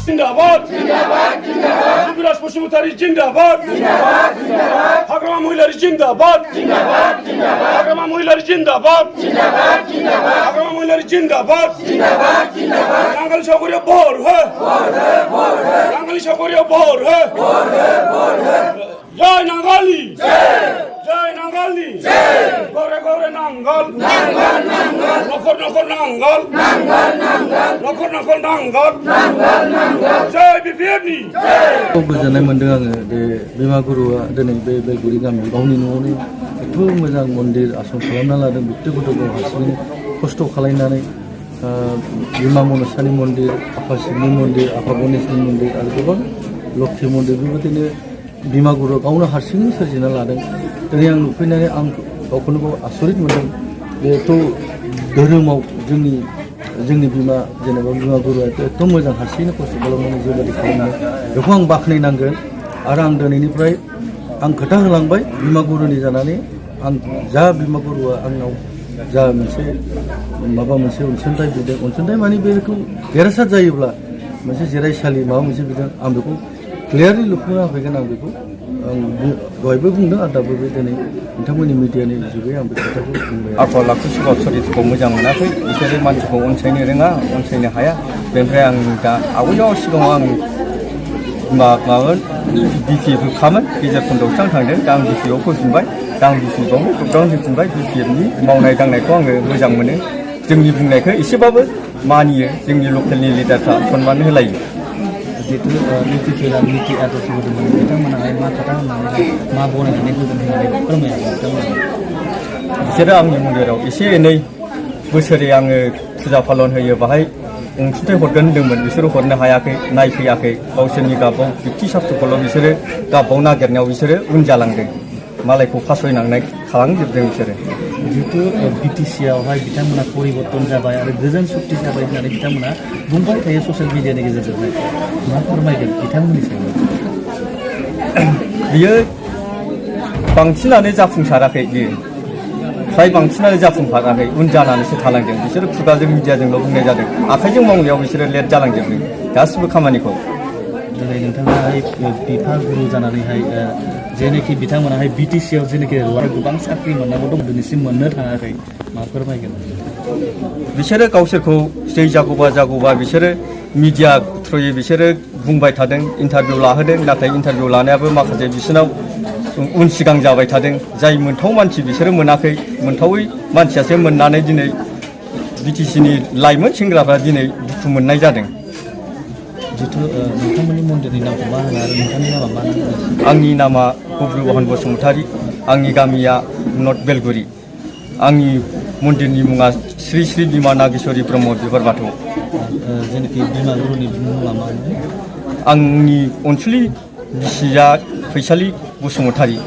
জিন্দাবাদ জিন্দাবাদ জিন্দাবাদ যুবরাজ বসুমতারি জিন্দাবাদ জিন্দাবাদ জিন্দাবাদ হাগ্রামা মহিলারি জিন্দাবাদ জিন্দাবাদ জিন্দাবাদ হাগ্রামা মহিলারি জিন্দাবাদ জিন্দাবাদ জিন্দাবাদ হাগ্রামা মহিলারি জিন্দাবাদ জিন্দাবাদ জিন্দাবাদ বাঙালি সকরিয়া ভোর হে বাঙালি সকরিয়া ভোর হে জয় নাঙ্গালি জয় নাঙ্গালি গরে গরে নাঙ্গল নখর নখর নাঙ্গল নখর নখর নাঙ্গল जय बिपिएफनि गोजोननाय मोनदों आङो बे बिमा गुरुआ दिनै बे बेलगुरि गामियाव गावनि न'आवनो एथ' मोजां मन्दिर आसन खालामना लादों बेक्तिगत गाव हारसिङै खस्थ' खालामनानै बिमा मनसानि मन्दिर आफा शिबनि मन्दिर आफा गणेशनि मन्दिर आरो गोबां लक्ष्मी मन्दिर बेबायदिनो बिमा गुरुआ गावनो हारसिङै सोरजिना लादों दिनै आं नुफैनानै आं गावखौनो गाव आसरित मोनदों बेथ' धोरोमाव जोंनि बिमा जेनेबा बिमा गुरुआ एथ' मोजां हारसिङैनो खस्थ' खालामनानै जेबायदि खालामो बेखौ आं बाख्नायनांगोन आरो आं दिनैनिफ्राय आं खोथा होलांबाय बिमा गुरुनि जानानै आं जा बिमा गुरुआ आंनाव जा माबा मोनसे अनसुंथाइ बिदों अनसुंथाइ माने बेखौ देरहासार जायोब्ला मोनसे जिरायसालि माबा मोनसे बिदों आं बेखौ क्लियारलि लुफुंना होफैगोन आं बेखौ आं दहायबो बुंदों आरो दाबो बे दिनै नोंथांमोननि मिडियानि जुगै आं बे खोथाखौ बुंबाय आखल आखु स्वभाब चरित्रखौ मोजां मोनाखै बिसोरो मानसिखौ अनसायनो रोङा अनसायनो हाया बेनिफ्राय आं दा आवगायाव सिगाङाव आं माबामोन बिपिएफ खामोन गेजेर खन्दआवसो थांदों दा आं बिपिएफआव फैफिनबाय दा आं बिपिएफआव लकडाउन फैफिनबाय बिपिएफनि मावनाय दांनायखौ आङो मोजां मोनो जोंनि बुंनायखौ एसेबाबो मानियो जोंनि लकेलनि लिडारफ्रा सनमान होलायो जितु नीति आदर्श होदोंमोन बिथांमोनाहाय मा खोथा होननानै मा बनायनानै होदों होननानै फोरमायाखै बिथांमोना बिसोरो आंनि मन्दिराव एसे एनै बोसोरै आङो फुजा फालन होयो बाहाय अनसुंथाइ हरगोन होनदोंमोन बिसोरो हरनो हायाखै नायफैयाखै गावसोरनि गाबाव बिब्थि सार्थखौल' बिसोरो गाबाव नागिरनायाव बिसोरो उन जालांदों मालायखौ फासयनांनाय खालामजोबदों बिसोरो जितु बिटिसिआवहाय बिथांमोना परिबर्तन जाबाय आरो गोजोन सुक्ति जाबाय होननानै बिथांमोना बुंबाय थायो ससियेल मिडियानि गेजेरजोंहाय मा फोरमायगोन बिथांमोननि सायाव बियो बांसिनानो जाफुंसाराखै बियो फ्राय बांसिनानो जाफुंसाराखै उन जानानैसो थालांदों बिसोरो खुगाजों मिडियाजोंल' बुंनाय जादों आखाइजों मावनायाव बिसोरो लेट जालांजोबदों गासिबो खामानिखौ दिनै नोंथाङाहाय बिफा गुरु जानानैहाय जेनोखि बिथांमोनाहाय बिटिसिआव जेनोखि गोबां साख्रि मोननांगौ दं दिनैसिम मोननो थाङाखै मा फोरमायगोन बिसोरो गावसोरखौ जै जागौबा बिसोरो मिडिया थ्रुयै बिसोरो बुंबाय थादों इन्टारभिउ लाहोदों नाथाय इन्टारभिउ लानायाबो माखासे बिसोरनाव उन सिगां जाबाय थादों जाय मोनथाव मानसि बिसोरो मोनाखै मोनथावै मानसियासो मोननानै दिनै बिटिसिनि लाइमोन सेंग्राफ्रा दिनै दुखु मोननाय जादों जितु नोंथांमोननि मन्दिरनि नामखौ मा होनो आरो नोंथांनि नामा मा होनो आंनि नामा बब्रुबहन बसुमतारी आंनि गामिया नर्थ बेलगुरि आंनि मन्दिरनि मुङा श्री श्री बिमा नागेश्वरी ब्रह्म बिबार बाथौ जेनोखि बिमा गुरुनि मुङा मा आंनि अनसुलि बिसिया फैसालि बसुमतारी